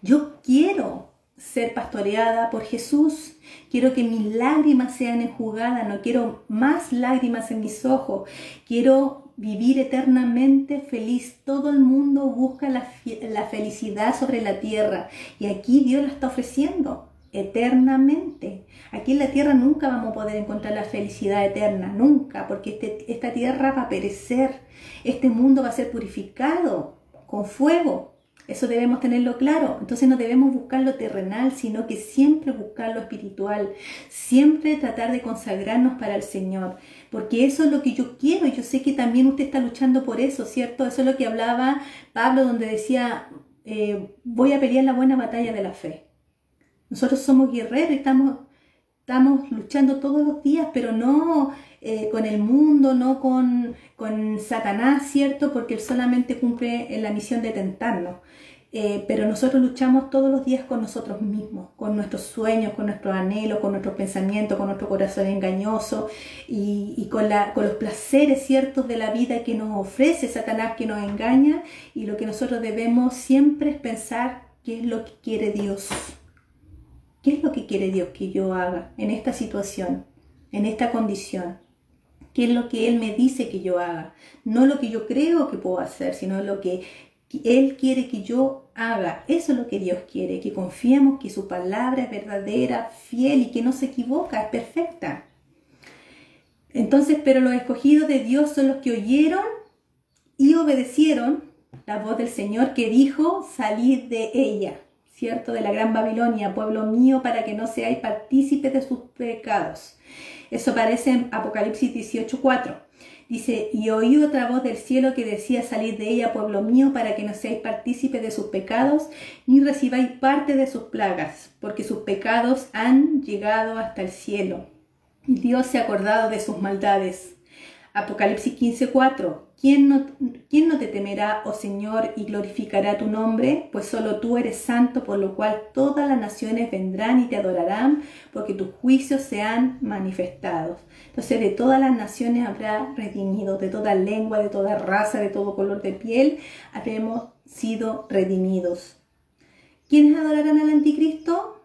Yo quiero ser pastoreada por Jesús. Quiero que mis lágrimas sean enjugadas. No quiero más lágrimas en mis ojos. Quiero vivir eternamente feliz. Todo el mundo busca la felicidad sobre la tierra. Y aquí Dios la está ofreciendo eternamente. Aquí en la tierra nunca vamos a poder encontrar la felicidad eterna, nunca, porque esta tierra va a perecer, este mundo va a ser purificado con fuego. Eso debemos tenerlo claro. Entonces no debemos buscar lo terrenal, sino que siempre buscar lo espiritual, siempre tratar de consagrarnos para el Señor, porque eso es lo que yo quiero. Yo sé que también usted está luchando por eso, ¿cierto? Eso es lo que hablaba Pablo, donde decía, voy a pelear la buena batalla de la fe. Nosotros somos guerreros y estamos luchando todos los días, pero no con el mundo, no con Satanás, ¿cierto? Porque él solamente cumple la misión de tentarnos. Pero nosotros luchamos todos los días con nosotros mismos, con nuestros sueños, con nuestros anhelos, con nuestros pensamientos, con nuestro corazón engañoso y con los placeres ciertos de la vida que nos ofrece Satanás, que nos engaña. Y lo que nosotros debemos siempre es pensar qué es lo que quiere Dios. ¿Qué es lo que quiere Dios que yo haga en esta situación, en esta condición? ¿Qué es lo que Él me dice que yo haga? No lo que yo creo que puedo hacer, sino lo que Él quiere que yo haga. Eso es lo que Dios quiere, que confiemos que su palabra es verdadera, fiel y que no se equivoca, es perfecta. Entonces, pero los escogidos de Dios son los que oyeron y obedecieron la voz del Señor que dijo, salid de ella. ¿Cierto? De la gran Babilonia, pueblo mío, para que no seáis partícipes de sus pecados. Eso aparece en Apocalipsis 18:4. Dice, y oí otra voz del cielo que decía, salid de ella, pueblo mío, para que no seáis partícipes de sus pecados, ni recibáis parte de sus plagas, porque sus pecados han llegado hasta el cielo. Y Dios se ha acordado de sus maldades. Apocalipsis 15:4. ¿Quién no te temerá, oh Señor, y glorificará tu nombre? Pues solo tú eres santo, por lo cual todas las naciones vendrán y te adorarán, porque tus juicios se han manifestado. Entonces de todas las naciones habrá redimidos, de toda lengua, de toda raza, de todo color de piel, habremos sido redimidos. ¿Quiénes adorarán al anticristo?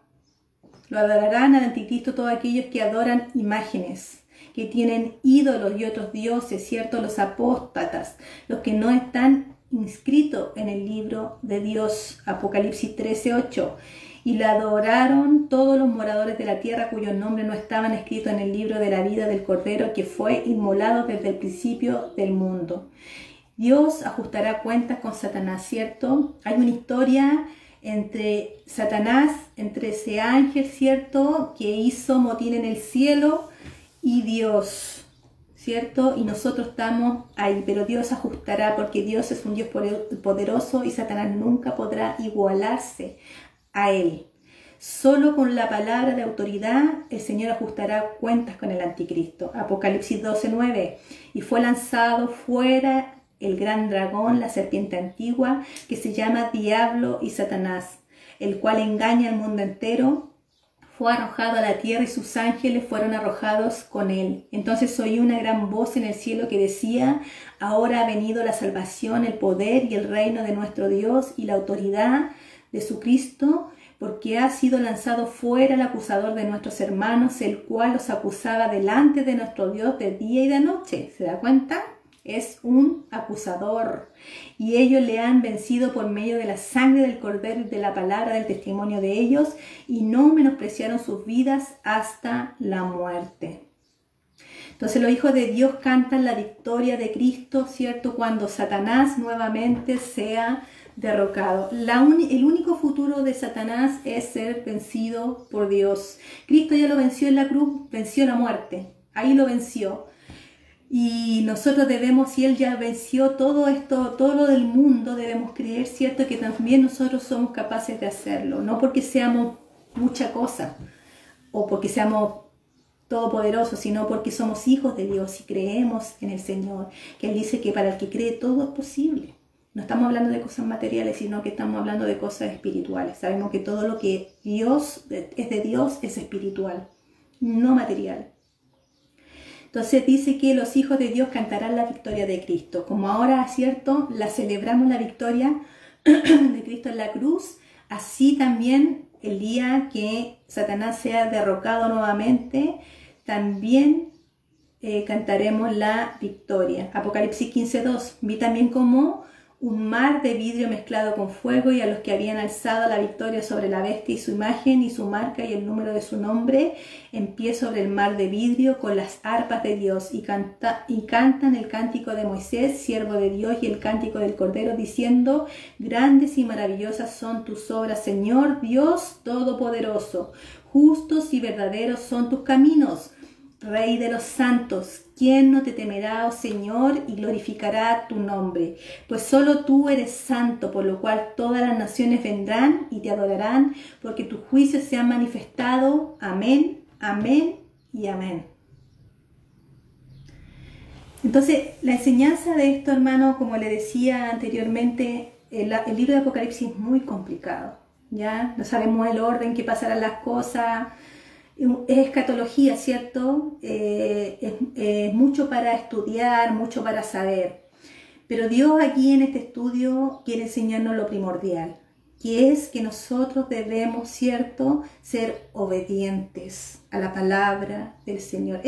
Lo adorarán al anticristo todos aquellos que adoran imágenes, que tienen ídolos y otros dioses, ¿cierto? Los apóstatas, los que no están inscritos en el libro de Dios. Apocalipsis 13:8. Y la adoraron todos los moradores de la tierra cuyos nombres no estaban escritos en el libro de la vida del Cordero que fue inmolado desde el principio del mundo. Dios ajustará cuentas con Satanás, ¿cierto? Hay una historia entre Satanás, entre ese ángel, ¿cierto? Que hizo motín en el cielo, y Dios, ¿cierto? Y nosotros estamos ahí, pero Dios ajustará, porque Dios es un Dios poderoso y Satanás nunca podrá igualarse a Él. Solo con la palabra de autoridad el Señor ajustará cuentas con el anticristo. Apocalipsis 12:9. Y fue lanzado fuera el gran dragón, la serpiente antigua, que se llama Diablo y Satanás, el cual engaña al mundo entero. Fue arrojado a la tierra y sus ángeles fueron arrojados con él. Entonces oí una gran voz en el cielo que decía, ahora ha venido la salvación, el poder y el reino de nuestro Dios y la autoridad de su Cristo, porque ha sido lanzado fuera el acusador de nuestros hermanos, el cual los acusaba delante de nuestro Dios de día y de noche. ¿Se da cuenta? Es un acusador, y ellos le han vencido por medio de la sangre del Cordero y de la palabra del testimonio de ellos, y no menospreciaron sus vidas hasta la muerte. Entonces los hijos de Dios cantan la victoria de Cristo, ¿cierto? Cuando Satanás nuevamente sea derrocado. El único futuro de Satanás es ser vencido por Dios. Cristo ya lo venció en la cruz, venció la muerte, ahí lo venció. Y nosotros debemos, si Él ya venció todo esto, todo lo del mundo, debemos creer, ¿cierto?, que también nosotros somos capaces de hacerlo. No porque seamos mucha cosa o porque seamos todopoderosos, sino porque somos hijos de Dios y creemos en el Señor. Que Él dice que para el que cree todo es posible. No estamos hablando de cosas materiales, sino que estamos hablando de cosas espirituales. Sabemos que todo lo que Dios es de Dios es espiritual, no material. Entonces dice que los hijos de Dios cantarán la victoria de Cristo. Como ahora, ¿cierto?, la celebramos la victoria de Cristo en la cruz, así también el día que Satanás sea derrocado nuevamente, también cantaremos la victoria. Apocalipsis 15:2. Vi también como un mar de vidrio mezclado con fuego, y a los que habían alzado la victoria sobre la bestia y su imagen y su marca y el número de su nombre, en pie sobre el mar de vidrio con las arpas de Dios, y cantan el cántico de Moisés, siervo de Dios, y el cántico del Cordero, diciendo: grandes y maravillosas son tus obras, Señor Dios Todopoderoso. Justos y verdaderos son tus caminos, Rey de los santos. ¿Quién no te temerá, oh Señor, y glorificará tu nombre? Pues solo tú eres santo, por lo cual todas las naciones vendrán y te adorarán, porque tus juicios se han manifestado. Amén, amén y amén. Entonces, la enseñanza de esto, hermano, como le decía anteriormente, el libro de Apocalipsis es muy complicado, ¿ya? No sabemos el orden que pasarán las cosas. Es escatología, ¿cierto? Es mucho para estudiar, mucho para saber. Pero Dios aquí en este estudio quiere enseñarnos lo primordial, que es que nosotros debemos, ¿cierto?, ser obedientes a la palabra del Señor.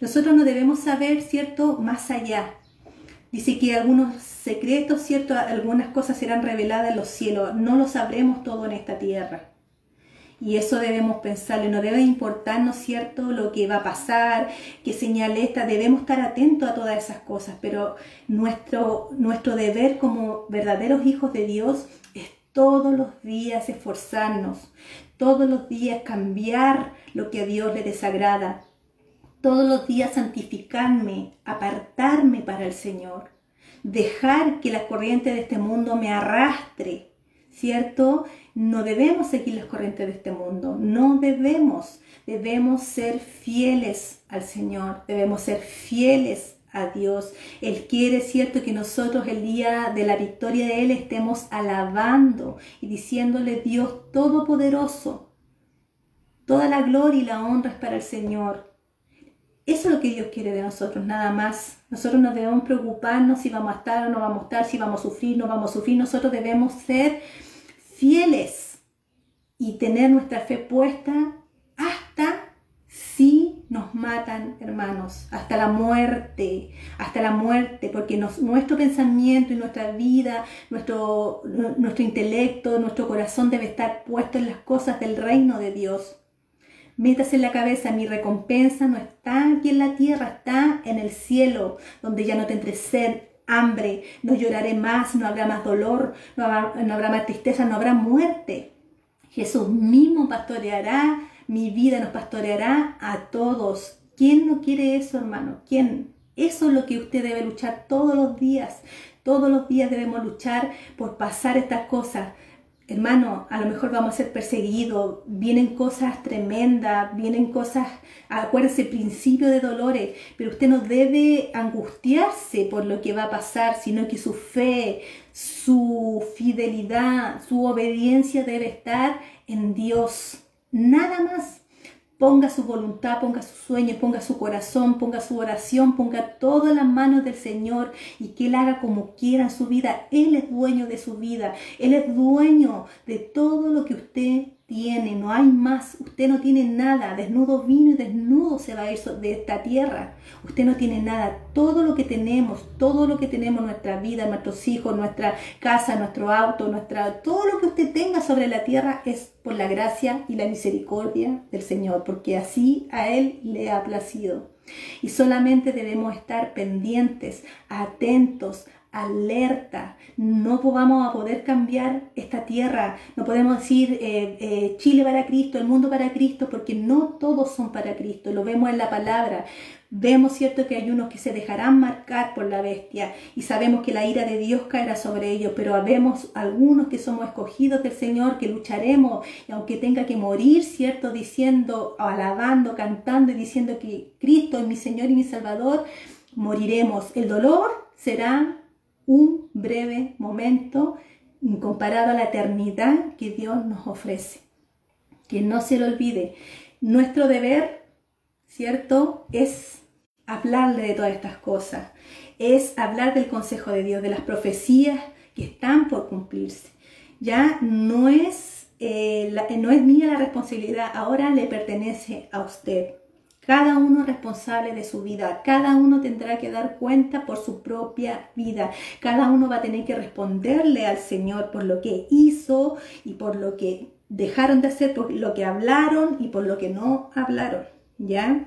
Nosotros no debemos saber, ¿cierto?, más allá. Dice que algunos secretos, ¿cierto?, algunas cosas serán reveladas en los cielos. No lo sabremos todo en esta tierra. Y eso debemos pensarlo, no debe importarnos, ¿cierto?, lo que va a pasar, qué señal esta. Debemos estar atentos a todas esas cosas, pero nuestro deber como verdaderos hijos de Dios es todos los días esforzarnos, todos los días cambiar lo que a Dios le desagrada, todos los días santificarme, apartarme para el Señor, dejar que la corriente de este mundo me arrastre, ¿cierto? No debemos seguir las corrientes de este mundo, no debemos ser fieles al Señor, debemos ser fieles a Dios. Él quiere, ¿cierto?, que nosotros el día de la victoria de Él estemos alabando y diciéndole: Dios Todopoderoso, toda la gloria y la honra es para el Señor. Eso es lo que Dios quiere de nosotros, nada más. Nosotros no debemos preocuparnos si vamos a estar o no vamos a estar, si vamos a sufrir o no vamos a sufrir. Nosotros debemos ser fieles y tener nuestra fe puesta hasta si nos matan, hermanos, hasta la muerte, porque nuestro pensamiento y nuestra vida, nuestro intelecto, nuestro corazón debe estar puesto en las cosas del reino de Dios. Métase en la cabeza: mi recompensa no está aquí en la tierra, está en el cielo, donde ya no tendré sed, hambre, no lloraré más, no habrá más dolor, no habrá más tristeza, no habrá muerte. Jesús mismo pastoreará mi vida, nos pastoreará a todos. ¿Quién no quiere eso, hermano? ¿Quién? Eso es lo que usted debe luchar todos los días. Todos los días debemos luchar por pasar estas cosas. Hermano, a lo mejor vamos a ser perseguidos, vienen cosas tremendas, vienen cosas, acuérdese, principio de dolores, pero usted no debe angustiarse por lo que va a pasar, sino que su fe, su fidelidad, su obediencia debe estar en Dios, nada más. Ponga su voluntad, ponga sus sueños, ponga su corazón, ponga su oración, ponga todo en las manos del Señor y que Él haga como quiera en su vida. Él es dueño de su vida, Él es dueño de todo lo que usted tiene, no hay más. Usted no tiene nada, desnudo vino y desnudo se va a ir de esta tierra. Usted no tiene nada, todo lo que tenemos, nuestra vida, nuestros hijos, nuestra casa, nuestro auto, todo lo que usted tenga sobre la tierra es por la gracia y la misericordia del Señor, porque así a Él le ha placido. Y solamente debemos estar pendientes, atentos alerta. No vamos a poder cambiar esta tierra. No podemos decir Chile para Cristo, el mundo para Cristo, porque no todos son para Cristo. Lo vemos en la palabra. Vemos, cierto, que hay unos que se dejarán marcar por la bestia y sabemos que la ira de Dios caerá sobre ellos, pero vemos algunos que somos escogidos del Señor, que lucharemos, y aunque tenga que morir, cierto, diciendo, alabando, cantando y diciendo que Cristo es mi Señor y mi Salvador, moriremos. El dolor será un breve momento comparado a la eternidad que Dios nos ofrece. Que no se lo olvide. Nuestro deber, cierto, es hablarle de todas estas cosas, es hablar del consejo de Dios, de las profecías que están por cumplirse. Ya no es mía la responsabilidad, ahora le pertenece a usted. Cada uno es responsable de su vida, cada uno tendrá que dar cuenta por su propia vida, cada uno va a tener que responderle al Señor por lo que hizo y por lo que dejaron de hacer, por lo que hablaron y por lo que no hablaron, ¿ya?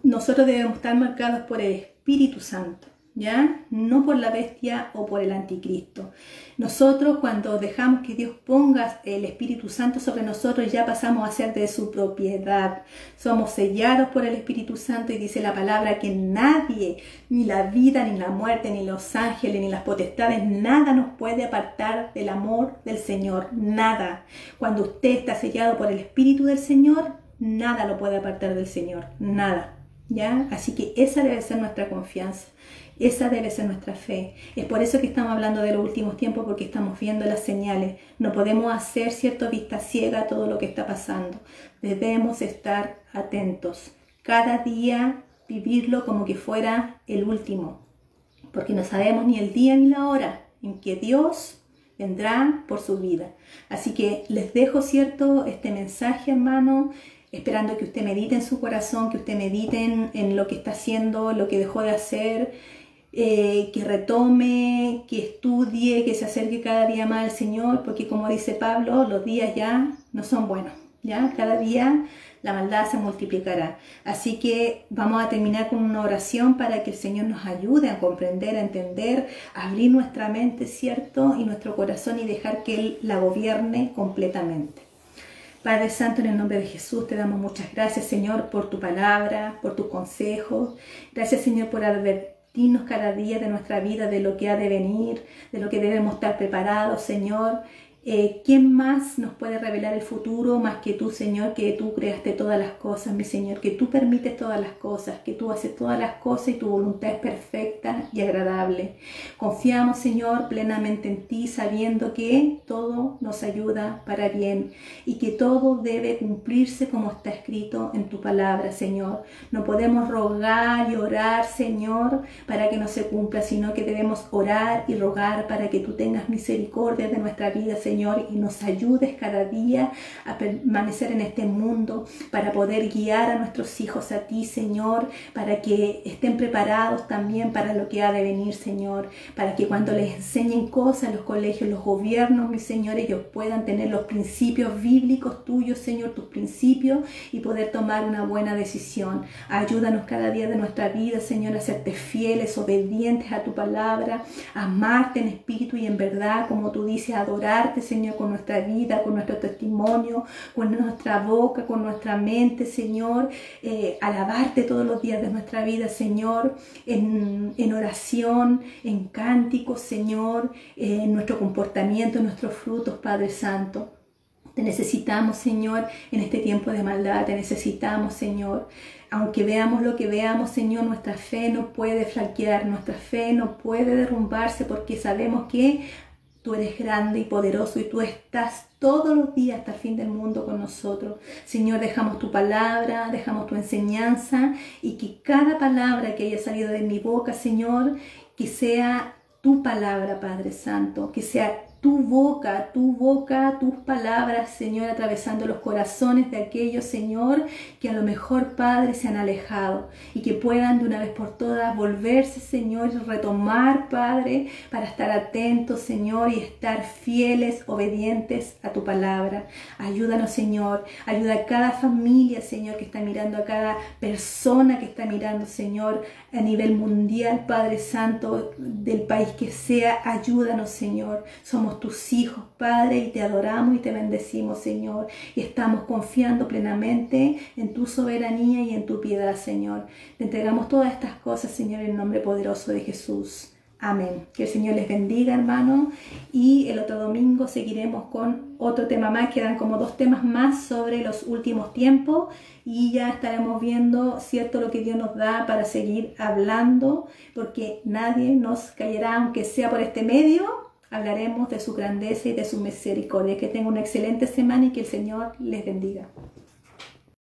Nosotros debemos estar marcados por el Espíritu Santo, ¿ya? No por la bestia o por el anticristo. Nosotros, cuando dejamos que Dios ponga el Espíritu Santo sobre nosotros, ya pasamos a ser de su propiedad. Somos sellados por el Espíritu Santo y dice la palabra que nadie, ni la vida, ni la muerte, ni los ángeles, ni las potestades, nada nos puede apartar del amor del Señor. Nada. Cuando usted está sellado por el Espíritu del Señor, nada lo puede apartar del Señor, nada, ¿ya? Así que esa debe ser nuestra confianza, esa debe ser nuestra fe. Es por eso que estamos hablando de los últimos tiempos, porque estamos viendo las señales. No podemos hacer, cierto, vista ciega a todo lo que está pasando. Debemos estar atentos. Cada día vivirlo como que fuera el último, porque no sabemos ni el día ni la hora en que Dios vendrá por su vida. Así que les dejo, cierto, este mensaje, hermano, esperando que usted medite en su corazón, que usted medite en lo que está haciendo, lo que dejó de hacer, que retome, que estudie, que se acerque cada día más al Señor, porque como dice Pablo, los días ya no son buenos, ¿ya? Cada día la maldad se multiplicará. Así que vamos a terminar con una oración para que el Señor nos ayude a comprender, a entender, a abrir nuestra mente, ¿cierto? Y nuestro corazón y dejar que Él la gobierne completamente. Padre Santo, en el nombre de Jesús, te damos muchas gracias, Señor, por tu palabra, por tus consejos. Gracias, Señor, por advertirnos cada día de nuestra vida, de lo que ha de venir, de lo que debemos estar preparados, Señor. ¿Quién más nos puede revelar el futuro más que tú, Señor? Que tú creaste todas las cosas, mi Señor, que tú permites todas las cosas, que tú haces todas las cosas y tu voluntad es perfecta y agradable. Confiamos, Señor, plenamente en ti, sabiendo que todo nos ayuda para bien y que todo debe cumplirse como está escrito en tu palabra, Señor. No podemos rogar y orar, Señor, para que no se cumpla, sino que debemos orar y rogar para que tú tengas misericordia de nuestra vida, Señor, y nos ayudes cada día a permanecer en este mundo, para poder guiar a nuestros hijos a ti, Señor, para que estén preparados también para lo que ha de venir, Señor, para que cuando les enseñen cosas los colegios, los gobiernos, mi Señor, ellos puedan tener los principios bíblicos tuyos, Señor, tus principios, y poder tomar una buena decisión. Ayúdanos cada día de nuestra vida, Señor, a serte fieles, obedientes a tu palabra, a amarte en espíritu y en verdad, como tú dices, a adorarte, Señor, con nuestra vida, con nuestro testimonio, con nuestra boca, con nuestra mente, Señor, alabarte todos los días de nuestra vida, Señor, en oración, en cánticos, Señor, en nuestro comportamiento, en nuestros frutos, Padre Santo. Te necesitamos, Señor, en este tiempo de maldad, te necesitamos, Señor. Aunque veamos lo que veamos, Señor, nuestra fe no puede flaquear, nuestra fe no puede derrumbarse, porque sabemos que tú eres grande y poderoso y tú estás todos los días hasta el fin del mundo con nosotros. Señor, dejamos tu palabra, dejamos tu enseñanza y que cada palabra que haya salido de mi boca, Señor, que sea tu palabra, Padre Santo, que sea tu boca, tus palabras, Señor, atravesando los corazones de aquellos, Señor, que a lo mejor, Padre, se han alejado y que puedan de una vez por todas volverse, Señor, y retomar, Padre, para estar atentos, Señor, y estar fieles, obedientes a tu palabra. Ayúdanos, Señor, ayuda a cada familia, Señor, que está mirando, a cada persona que está mirando, Señor, a nivel mundial, Padre Santo, del país que sea. Ayúdanos, Señor. Somos tus hijos, Padre, y te adoramos y te bendecimos, Señor. Y estamos confiando plenamente en tu soberanía y en tu piedad, Señor. Te entregamos todas estas cosas, Señor, en el nombre poderoso de Jesús. Amén. Que el Señor les bendiga, hermano. Y el otro domingo seguiremos con otro tema más. Quedan como 2 temas más sobre los últimos tiempos. Y ya estaremos viendo, cierto, lo que Dios nos da para seguir hablando. Porque nadie nos callará, aunque sea por este medio. Hablaremos de su grandeza y de su misericordia. Que tengan una excelente semana y que el Señor les bendiga.